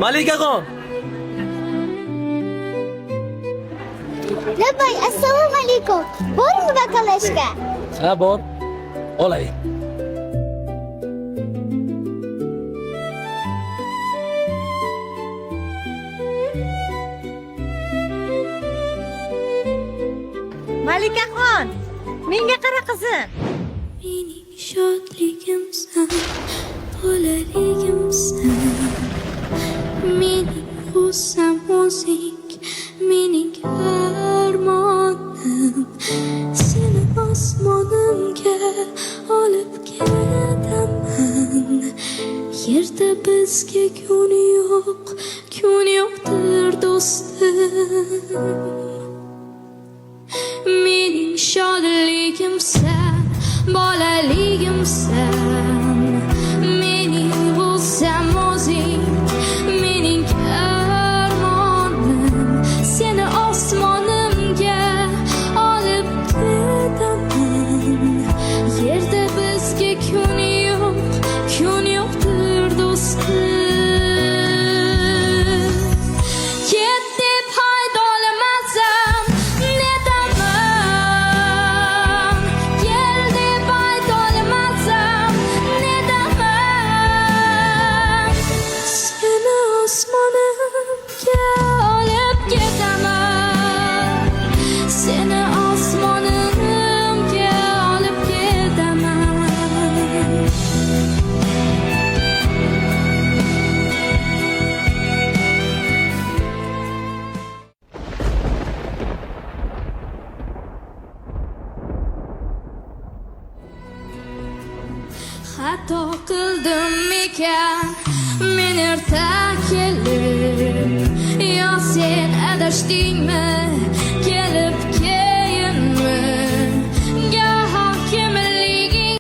Malikaxon. Labbay, assalomu alaykum. Bormi bakalashga? Ha, bor. Olay. Malikaxon, menga qara qizim. Mening shodligimsan, bolaligimsan. Mening g'ussam o'zing, mening armonim. Seni osmonimga olib ketaman. Yerda bizga kun yo'qdir do'stim. Mening shodligimsan, bolaligimsan. Mening g'ussam o'zing, mening armonim. Seni osmonimga olib ketaman. Yerda bizga kun yo'qdir do'stim. Ket deb haydolmasam nedaman, kel deb haydolmasam nedaman. Seni osmonimga olib ketaman. Seni osmonimga olib ketaman. Xato qildim ekan men erta kelib.